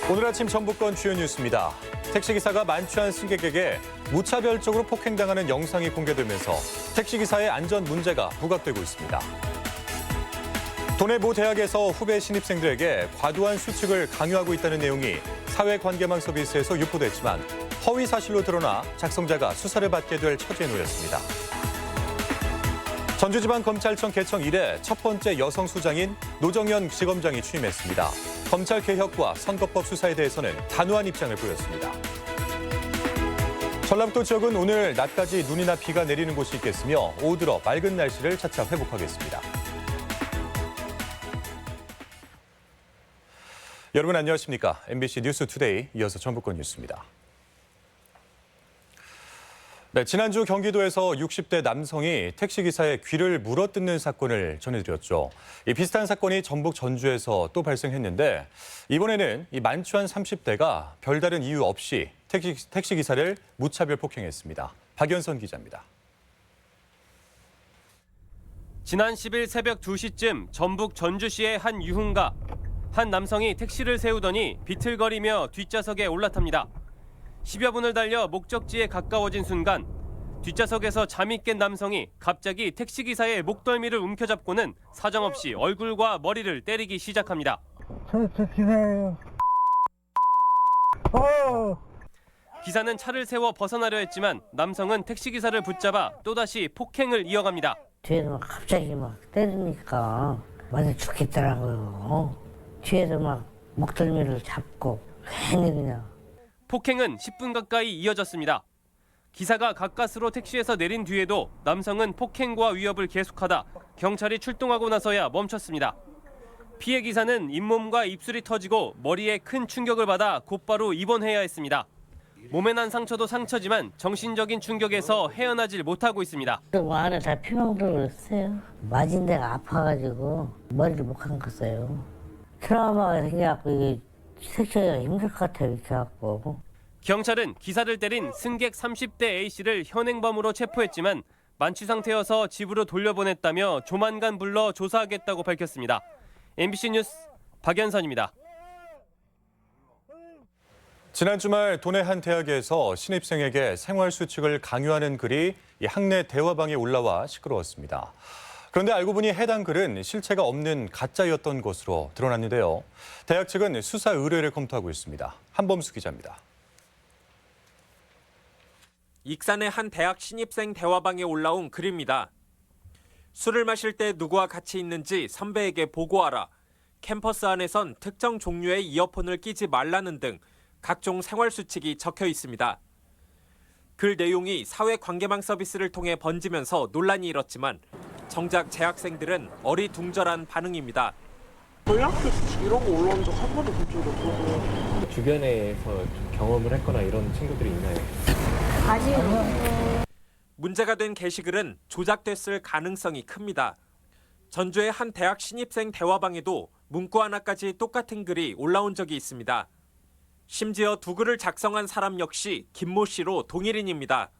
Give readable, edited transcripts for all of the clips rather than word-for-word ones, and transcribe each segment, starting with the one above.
오늘 아침 전북권 주요 뉴스입니다. 택시기사가 만취한 승객에게 무차별적으로 폭행당하는 영상이 공개되면서 택시기사의 안전 문제가 부각되고 있습니다. 도내 모 대학에서 후배 신입생들에게 과도한 수칙을 강요하고 있다는 내용이 사회관계망 서비스에서 유포됐지만 허위 사실로 드러나 작성자가 수사를 받게 될 처지에 놓였습니다. 전주지방검찰청 개청 이래 첫 번째 여성 수장인 노정연 지검장이 취임했습니다. 검찰 개혁과 선거법 수사에 대해서는 단호한 입장을 보였습니다. 전라북도 지역은 오늘 낮까지 눈이나 비가 내리는 곳이 있겠으며 오후 들어 맑은 날씨를 차차 회복하겠습니다. 여러분 안녕하십니까? MBC 뉴스투데이 이어서 전북권 뉴스입니다. 네, 지난주 경기도에서 60대 남성이 택시기사의 귀를 물어뜯는 사건을 전해드렸죠. 이 비슷한 사건이 전북 전주에서 또 발생했는데 이번에는 이 만취한 30대가 별다른 이유 없이 택시기사를 무차별 폭행했습니다. 박연선 기자입니다. 지난 10일 새벽 2시쯤 전북 전주시의 한 유흥가. 한 남성이 택시를 세우더니 비틀거리며 뒷좌석에 올라탑니다. 10여 분을 달려 목적지에 가까워진 순간 뒷좌석에서 잠이 깬 남성이 갑자기 택시기사의 목덜미를 움켜잡고는 사정없이 얼굴과 머리를 때리기 시작합니다. 저 기사예요. 기사는 차를 세워 벗어나려 했지만 남성은 택시기사를 붙잡아 또다시 폭행을 이어갑니다. 뒤에서 막 갑자기 막 때리니까 맞아 죽겠더라고요. 뒤에서 막 목덜미를 잡고 괜히 그냥. 폭행은 10분 가까이 이어졌습니다. 기사가 가까스로 택시에서 내린 뒤에도 남성은 폭행과 위협을 계속하다 경찰이 출동하고 나서야 멈췄습니다. 피해 기사는 잇몸과 입술이 터지고 머리에 큰 충격을 받아 곧바로 입원해야 했습니다. 몸에 난 상처도 상처지만 정신적인 충격에서 헤어나질 못하고 있습니다. 또 안에 다 피멍 들고 있어요. 맞은 데가 아파가지고 머리를 못 감았어요. 트라우마가 생겨갖고 이게 색소가 힘들 것 같아요. 이렇게 해갖고. 경찰은 기사를 때린 승객 30대 A씨를 현행범으로 체포했지만 만취 상태여서 집으로 돌려보냈다며 조만간 불러 조사하겠다고 밝혔습니다. MBC 뉴스 박연선입니다. 지난 주말 도내 한 대학에서 신입생에게 생활수칙을 강요하는 글이 학내 대화방에 올라와 시끄러웠습니다. 그런데 알고 보니 해당 글은 실체가 없는 가짜였던 것으로 드러났는데요. 대학 측은 수사 의뢰를 검토하고 있습니다. 한범수 기자입니다. 익산의 한 대학 신입생 대화방에 올라온 글입니다. 술을 마실 때 누구와 같이 있는지 선배에게 보고하라. 캠퍼스 안에선 특정 종류의 이어폰을 끼지 말라는 등 각종 생활수칙이 적혀 있습니다. 글 내용이 사회관계망 서비스를 통해 번지면서 논란이 일었지만 정작 재학생들은 어리둥절한 반응입니다. 저희 학교 이런 거 올라온 적 한 번도 본 적이 없어서. 주변에서 좀 경험을 했거나 이런 친구들이 있나요? 아직은. 문제가 된 게시글은 조작됐을 가능성이 큽니다. 전주의 한 대학 신입생 대화방에도 문구 하나까지 똑같은 글이 올라온 적이 있습니다. 심지어 두 글을 작성한 사람 역시 김모 씨로 동일인입니다.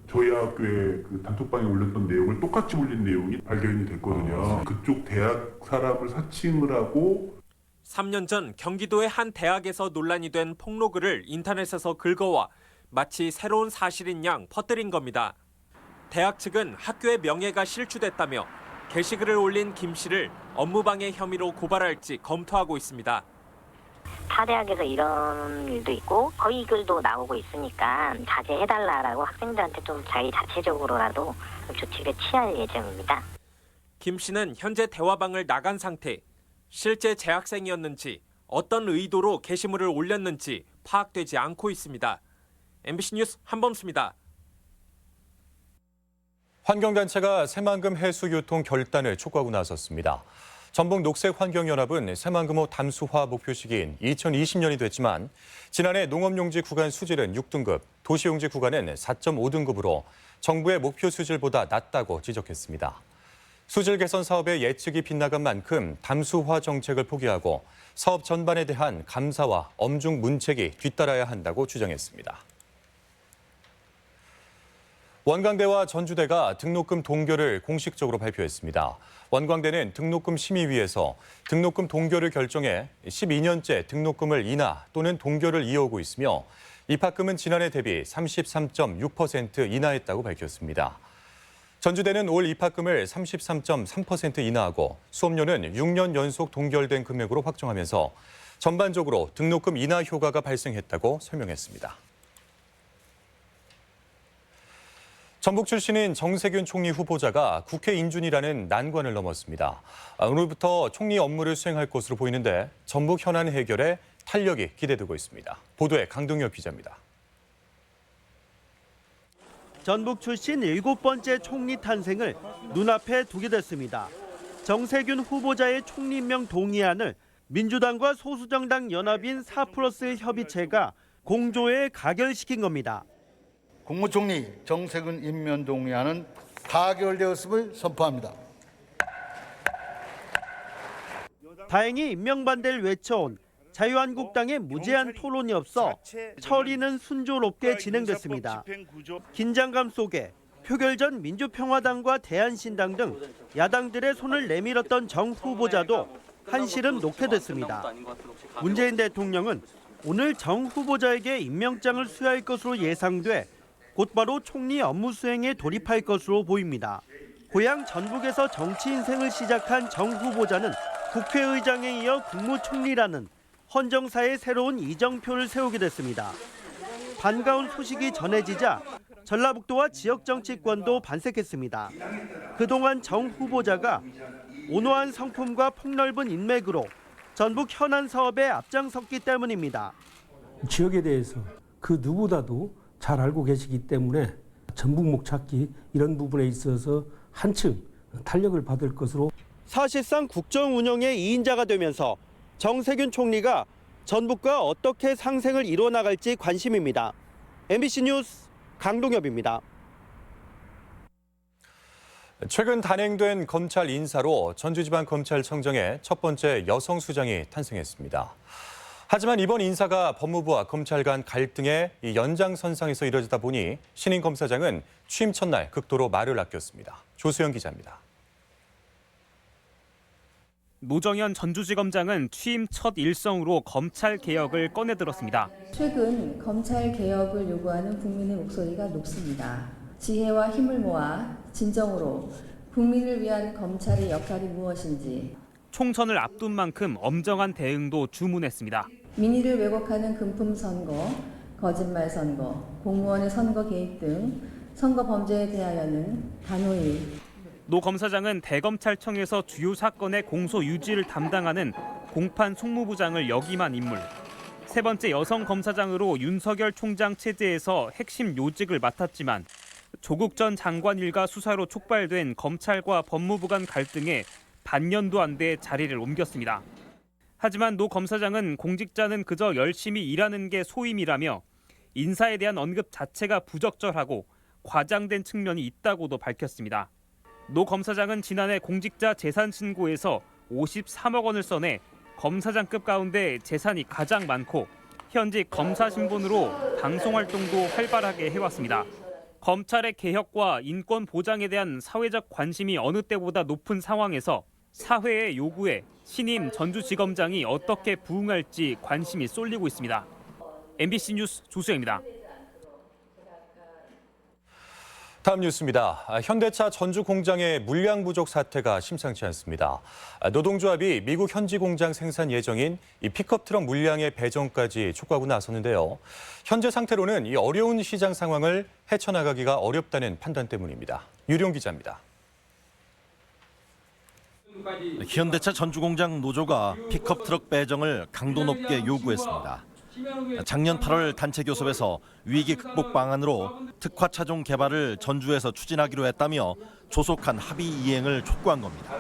저희 학교에 그 단톡방에 올렸던 내용을 똑같이 올린 내용이 발견이 됐거든요. 그쪽 대학 사람을 사칭을 하고 3년 전 경기도의 한 대학에서 논란이 된 폭로글을 인터넷에서 긁어와 마치 새로운 사실인 양 퍼뜨린 겁니다. 대학 측은 학교의 명예가 실추됐다며 게시글을 올린 김 씨를 업무방해 혐의로 고발할지 검토하고 있습니다. 타 대학에서 이런 일도 있고 거의 글도 나오고 있으니까 자제해달라고 학생들한테 좀 자기 자체적으로라도 조치를 취할 예정입니다. 김 씨는 현재 대화방을 나간 상태, 실제 재학생이었는지 어떤 의도로 게시물을 올렸는지 파악되지 않고 있습니다. MBC 뉴스 한범수입니다. 환경단체가 새만금 해수교통 결단을 촉구하고 나섰습니다. 전북 녹색환경연합은 새만금호 담수화 목표 시기인 2020년이 됐지만 지난해 농업용지 구간 수질은 6등급, 도시용지 구간은 4.5등급으로 정부의 목표 수질보다 낮다고 지적했습니다. 수질 개선 사업의 예측이 빗나간 만큼 담수화 정책을 포기하고 사업 전반에 대한 감사와 엄중 문책이 뒤따라야 한다고 주장했습니다. 원광대와 전주대가 등록금 동결을 공식적으로 발표했습니다. 원광대는 등록금 심의위에서 등록금 동결을 결정해 12년째 등록금을 인하 또는 동결을 이어오고 있으며 입학금은 지난해 대비 33.6% 인하했다고 밝혔습니다. 전주대는 올 입학금을 33.3% 인하하고 수업료는 6년 연속 동결된 금액으로 확정하면서 전반적으로 등록금 인하 효과가 발생했다고 설명했습니다. 전북 출신인 정세균 총리 후보자가 국회 인준이라는 난관을 넘었습니다. 오늘부터 총리 업무를 수행할 것으로 보이는데 전북 현안 해결에 탄력이 기대되고 있습니다. 보도에 강동엽 기자입니다. 전북 출신 7번째 총리 탄생을 눈앞에 두게 됐습니다. 정세균 후보자의 총리 임명 동의안을 민주당과 소수정당 연합인 4플러스 협의체가 공조에 가결시킨 겁니다. 국무총리 정세균 임명 동의안은 가결되었음을 선포합니다. 다행히 임명 반대를 외쳐온 자유한국당의 무제한 토론이 없어 처리는 순조롭게 진행됐습니다. 긴장감 속에 표결 전 민주평화당과 대한신당 등 야당들의 손을 내밀었던 정 후보자도 한시름 놓게 됐습니다. 문재인 대통령은 오늘 정 후보자에게 임명장을 수여할 것으로 예상돼 곧바로 총리 업무 수행에 돌입할 것으로 보입니다. 고향 전북에서 정치 인생을 시작한 정 후보자는 국회의장에 이어 국무총리라는 헌정사의 새로운 이정표를 세우게 됐습니다. 반가운 소식이 전해지자 전라북도와 지역 정치권도 반색했습니다. 그동안 정 후보자가 온화한 성품과 폭넓은 인맥으로 전북 현안 사업에 앞장섰기 때문입니다. 지역에 대해서 그 누구보다도 잘 알고 계시기 때문에 전북목 찾기 이런 부분에 있어서 한층 탄력을 받을 것으로 사실상 국정 운영의 2인자가 되면서 정세균 총리가 전북과 어떻게 상생을 이뤄나갈지 관심입니다. MBC 뉴스 강동엽입니다. 최근 단행된 검찰 인사로 전주지방검찰청장의 첫 번째 여성 수장이 탄생했습니다. 하지만 이번 인사가 법무부와 검찰 간 갈등의 연장선상에서 이뤄지다 보니 신임 검사장은 취임 첫날 극도로 말을 아꼈습니다. 조수영 기자입니다. 노정현 전주지검장은 취임 첫 일성으로 검찰 개혁을 꺼내들었습니다. 최근 검찰 개혁을 요구하는 국민의 목소리가 높습니다. 지혜와 힘을 모아 진정으로 국민을 위한 검찰의 역할이 무엇인지 총선을 앞둔 만큼 엄정한 대응도 주문했습니다. 민의를 왜곡하는 금품 선거, 거짓말 선거, 공무원의 선거 개입 등 선거 범죄에 대하여는 단호히 노 검사장은 대검찰청에서 주요 사건의 공소 유지를 담당하는 공판 송무부장을 역임한 인물. 세 번째 여성 검사장으로 윤석열 총장 체제에서 핵심 요직을 맡았지만 조국 전 장관 일가 수사로 촉발된 검찰과 법무부 간 갈등에 반년도 안 돼 자리를 옮겼습니다. 하지만 노 검사장은 공직자는 그저 열심히 일하는 게 소임이라며 인사에 대한 언급 자체가 부적절하고 과장된 측면이 있다고도 밝혔습니다. 노 검사장은 지난해 공직자 재산 신고에서 53억 원을 써내 검사장급 가운데 재산이 가장 많고 현직 검사 신분으로 방송 활동도 활발하게 해왔습니다. 검찰의 개혁과 인권 보장에 대한 사회적 관심이 어느 때보다 높은 상황에서 사회의 요구에 신임 전주지검장이 어떻게 부응할지 관심이 쏠리고 있습니다. MBC 뉴스 조수영입니다. 다음 뉴스입니다. 현대차 전주 공장의 물량 부족 사태가 심상치 않습니다. 노동조합이 미국 현지 공장 생산 예정인 이 픽업 트럭 물량의 배정까지 촉구하고 나섰는데요. 현재 상태로는 이 어려운 시장 상황을 헤쳐나가기가 어렵다는 판단 때문입니다. 유룡 기자입니다. 현대차 전주공장 노조가 픽업 트럭 배정을 강도 높게 요구했습니다. 작년 8월 단체 교섭에서 위기 극복 방안으로 특화 차종 개발을 전주에서 추진하기로 했다며 조속한 합의 이행을 촉구한 겁니다.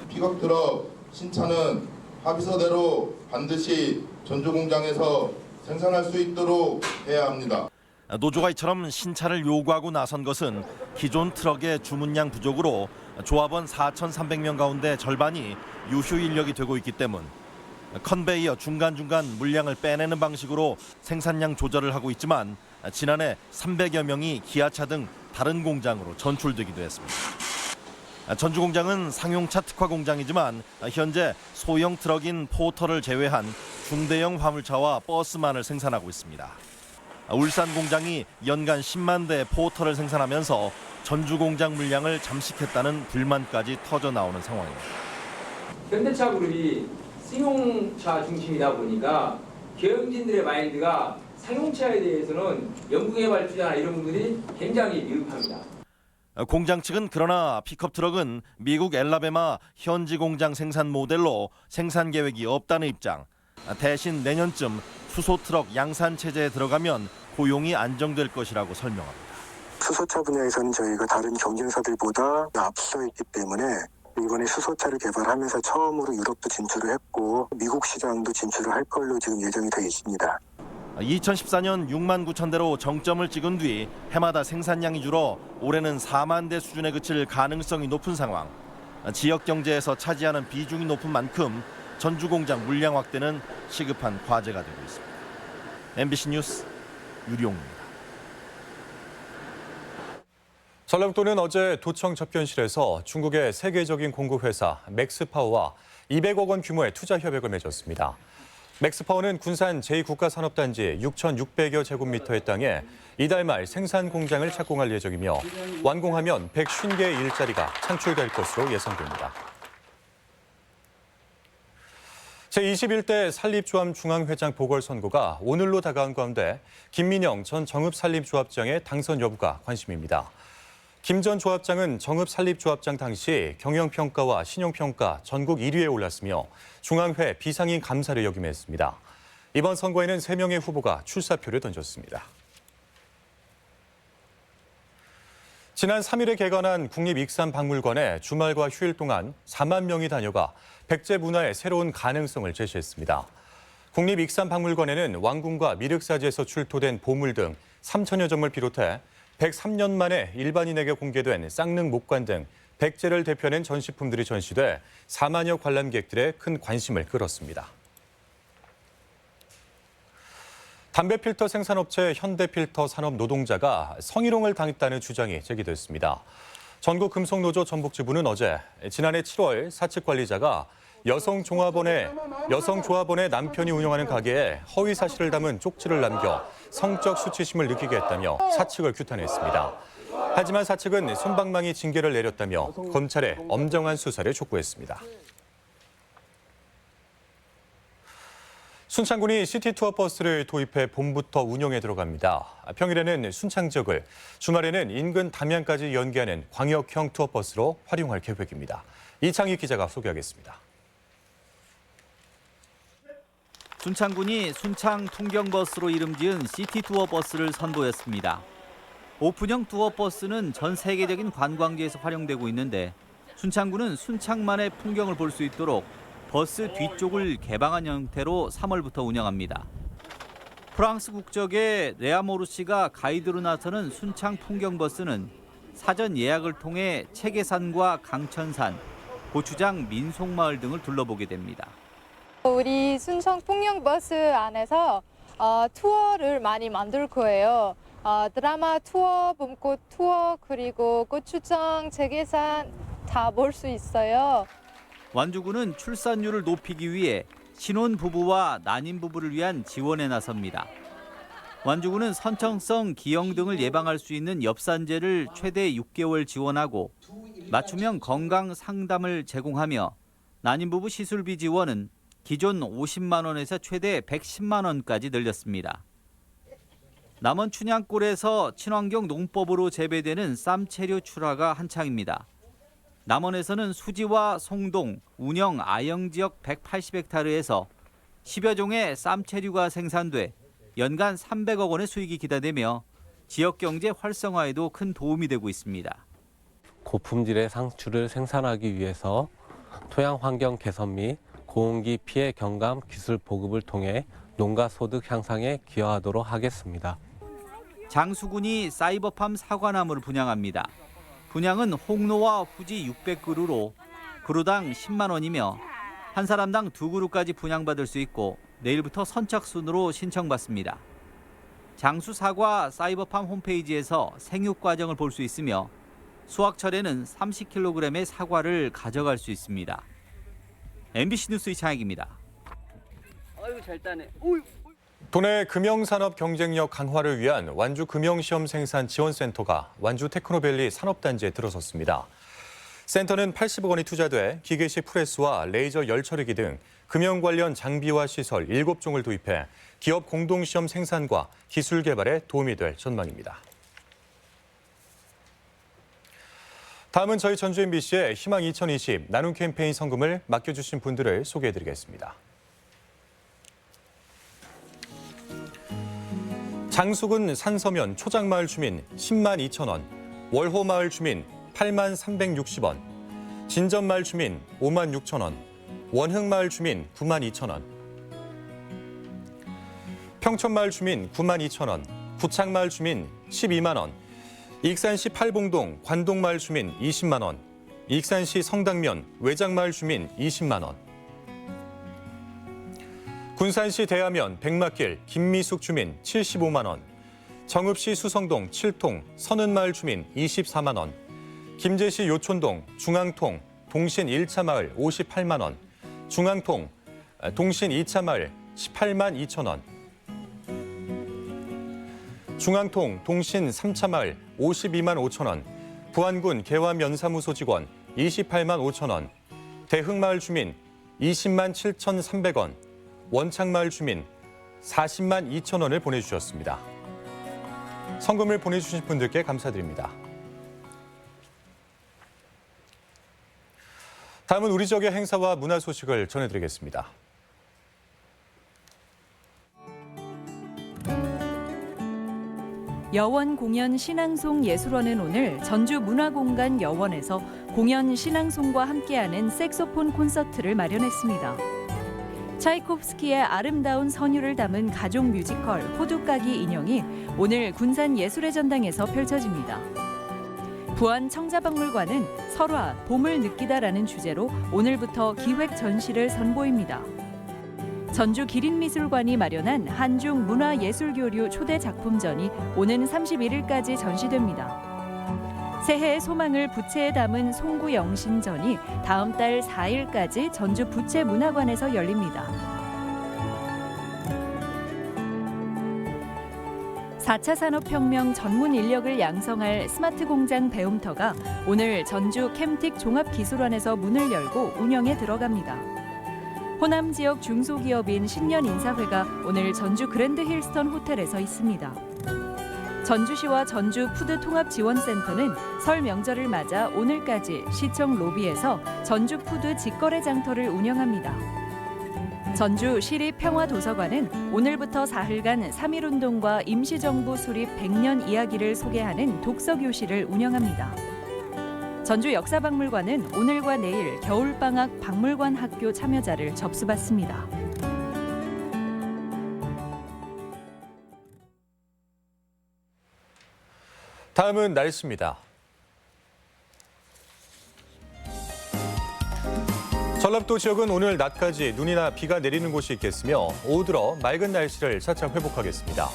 픽업 트럭 신차는 합의서대로 반드시 전주공장에서 생산할 수 있도록 해야 합니다. 노조가 이처럼 신차를 요구하고 나선 것은 기존 트럭의 주문량 부족으로 조합원 4,300명 가운데 절반이 유휴 인력이 되고 있기 때문. 컨베이어 중간중간 물량을 빼내는 방식으로 생산량 조절을 하고 있지만 지난해 300여 명이 기아차 등 다른 공장으로 전출되기도 했습니다. 전주 공장은 상용차 특화 공장이지만 현재 소형 트럭인 포터를 제외한 중대형 화물차와 버스만을 생산하고 있습니다. 울산 공장이 연간 10만 대 포터를 생산하면서 전주 공장 물량을 잠식했다는 불만까지 터져 나오는 상황입니다. 현대차 그룹이 승용차 중심이다 보니까 경영진들의 마인드가 상용차에 대해서는 연구개발 투자나 이런 분들이 굉장히 미흡합니다. 공장 측은 그러나 픽업 트럭은 미국 엘라베마 현지 공장 생산 모델로 생산 계획이 없다는 입장. 대신 내년쯤 수소 트럭 양산 체제에 들어가면 고용이 안정될 것이라고 설명합니다. 수소차 분야에서는 저희가 다른 경쟁사들보다 앞서 있기 때문에 이번에 수소차를 개발하면서 처음으로 유럽도 진출을 했고 미국 시장도 진출을 할 걸로 지금 예정이 되어 있습니다. 2014년 6만 9천 대로 정점을 찍은 뒤 해마다 생산량이 줄어 올해는 4만 대 수준에 그칠 가능성이 높은 상황. 지역 경제에서 차지하는 비중이 높은 만큼 전주 공장 물량 확대는 시급한 과제가 되고 있습니다. MBC 뉴스 유리용입니다. 전라북도는 어제 도청 접견실에서 중국의 세계적인 공급회사 맥스파워와 200억 원 규모의 투자 협약을 맺었습니다. 맥스파워는 군산 제2국가산업단지 6,600여 제곱미터의 땅에 이달 말 생산 공장을 착공할 예정이며 완공하면 150개의 일자리가 창출될 것으로 예상됩니다. 제21대 산림조합중앙회장 보궐선거가 오늘로 다가온 가운데 김민영 전 정읍산림조합장의 당선 여부가 관심입니다. 김 전 조합장은 정읍산림조합장 당시 경영평가와 신용평가 전국 1위에 올랐으며 중앙회 비상임 감사를 역임했습니다. 이번 선거에는 3명의 후보가 출사표를 던졌습니다. 지난 3일에 개관한 국립익산박물관에 주말과 휴일 동안 4만 명이 다녀가 백제 문화의 새로운 가능성을 제시했습니다. 국립익산박물관에는 왕궁과 미륵사지에서 출토된 보물 등 3천여 점을 비롯해 103년 만에 일반인에게 공개된 쌍능 목관 등 백제를 대표하는 전시품들이 전시돼 4만여 관람객들의 큰 관심을 끌었습니다. 담배 필터 생산업체 현대필터 산업 노동자가 성희롱을 당했다는 주장이 제기됐습니다. 전국금속노조 전북지부는 어제 지난해 7월 사측 관리자가 여성조합원의 남편이 운영하는 가게에 허위 사실을 담은 쪽지를 남겨 성적 수치심을 느끼게 했다며 사측을 규탄했습니다. 하지만 사측은 솜방망이 징계를 내렸다며 검찰에 엄정한 수사를 촉구했습니다. 순창군이 시티투어 버스를 도입해 봄부터 운영에 들어갑니다. 평일에는 순창 지역을, 주말에는 인근 담양까지 연계하는 광역형 투어 버스로 활용할 계획입니다. 이창희 기자가 소개하겠습니다. 순창군이 순창 통경버스로 이름 지은 시티투어 버스를 선보였습니다. 오픈형 투어 버스는 전 세계적인 관광지에서 활용되고 있는데 순창군은 순창만의 풍경을 볼 수 있도록 버스 뒤쪽을 개방한 형태로 3월부터 운영합니다. 프랑스 국적의 레아모르 씨가 가이드로 나서는 순창 풍경버스는 사전 예약을 통해 체계산과 강천산, 고추장 민속마을 등을 둘러보게 됩니다. 우리 순창 풍경버스 안에서 투어를 많이 만들 거예요. 드라마 투어, 봄꽃 투어, 그리고 고추장, 체계산 다 볼 수 있어요. 완주군은 출산율을 높이기 위해 신혼부부와 난임부부를 위한 지원에 나섭니다. 완주군은 선천성 기형 등을 예방할 수 있는 엽산제를 최대 6개월 지원하고 맞춤형 건강 상담을 제공하며 난임부부 시술비 지원은 기존 50만 원에서 최대 110만 원까지 늘렸습니다. 남원 춘향골에서 친환경 농법으로 재배되는 쌈채류 출하가 한창입니다. 남원에서는 수지와 송동, 운영 아영 지역 180헥타르에서 10여 종의 쌈채류가 생산돼 연간 300억 원의 수익이 기대되며 지역 경제 활성화에도 큰 도움이 되고 있습니다. 고품질의 상추를 생산하기 위해서 토양 환경 개선 및 고온기 피해 경감 기술 보급을 통해 농가 소득 향상에 기여하도록 하겠습니다. 장수군이 사이버팜 사과나무를 분양합니다. 분양은 홍로와 후지 600그루로 그루당 10만 원이며 한 사람당 2그루까지 분양받을 수 있고 내일부터 선착순으로 신청받습니다. 장수 사과 사이버팜 홈페이지에서 생육 과정을 볼 수 있으며 수확철에는 30kg의 사과를 가져갈 수 있습니다. MBC 뉴스 이창익입니다. 아유 잘 따네. 도내 금융산업 경쟁력 강화를 위한 완주 금융시험 생산 지원센터가 완주 테크노밸리 산업단지에 들어섰습니다. 센터는 80억 원이 투자돼 기계식 프레스와 레이저 열처리기 등 금융 관련 장비와 시설 7종을 도입해 기업 공동시험 생산과 기술 개발에 도움이 될 전망입니다. 다음은 저희 전주 MBC의 희망 2020 나눔 캠페인 성금을 맡겨주신 분들을 소개해드리겠습니다. 장수군 산서면 초장마을 주민 10만 2천 원, 월호마을 주민 8만 360원, 진전마을 주민 5만 6천 원, 원흥마을 주민 9만 2천 원, 평촌마을 주민 9만 2천 원, 구창마을 주민 12만 원, 익산시 팔봉동 관동마을 주민 20만 원, 익산시 성당면 외장마을 주민 20만 원, 군산시 대하면 백마길 김미숙 주민 75만 원, 정읍시 수성동 7통 선은마을 주민 24만 원, 김제시 요촌동 중앙통 동신 1차 마을 58만 원, 중앙통 동신 2차 마을 18만 2천 원, 중앙통 동신 3차 마을 52만 5천 원, 부안군 개화면사무소 직원 28만 5천 원, 대흥마을 주민 20만 7,300원, 원창마을 주민 40만 2천 원을 보내주셨습니다. 성금을 보내주신 분들께 감사드립니다. 다음은 우리 지역의 행사와 문화 소식을 전해드리겠습니다. 여원 공연 신앙송 예술원은 오늘 전주 문화공간 여원에서 공연 신앙송과 함께하는 색소폰 콘서트를 마련했습니다. 차이콥스키의 아름다운 선율을 담은 가족 뮤지컬 호두까기 인형이 오늘 군산 예술의 전당에서 펼쳐집니다. 부안 청자박물관은 설화, 봄을 느끼다라는 주제로 오늘부터 기획 전시를 선보입니다. 전주 기린미술관이 마련한 한중 문화예술교류 초대 작품전이 오는 31일까지 전시됩니다. 새해의 소망을 부채에 담은 송구영신전이 다음 달 4일까지 전주 부채문화관에서 열립니다. 4차 산업혁명 전문 인력을 양성할 스마트 공장 배움터가 오늘 전주 캠틱 종합기술원에서 문을 열고 운영에 들어갑니다. 호남 지역 중소기업인 신년 인사회가 오늘 전주 그랜드 힐스턴 호텔에서 있습니다. 전주시와 전주 푸드통합지원센터는 설 명절을 맞아 오늘까지 시청 로비에서 전주 푸드 직거래 장터를 운영합니다. 전주 시립평화도서관은 오늘부터 사흘간 3.1운동과 임시정부 수립 100년 이야기를 소개하는 독서교실을 운영합니다. 전주 역사박물관은 오늘과 내일 겨울방학 박물관 학교 참여자를 접수받습니다. 다음은 날씨입니다. 전라북도 지역은 오늘 낮까지 눈이나 비가 내리는 곳이 있겠으며 오후 들어 맑은 날씨를 차차 회복하겠습니다.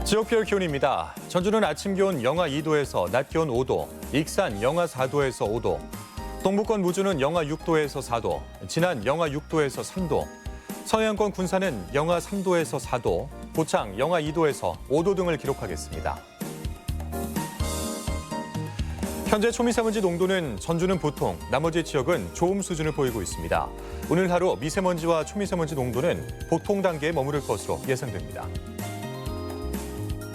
지역별 기온입니다. 전주는 아침 기온 영하 2도에서 낮 기온 5도, 익산 영하 4도에서 5도, 동부권 무주는 영하 6도에서 4도, 진안 영하 6도에서 3도, 서해안권 군산은 영하 3도에서 4도, 고창 영하 2도에서 5도 등을 기록하겠습니다. 현재 초미세먼지 농도는 전주는 보통, 나머지 지역은 좋음 수준을 보이고 있습니다. 오늘 하루 미세먼지와 초미세먼지 농도는 보통 단계에 머무를 것으로 예상됩니다.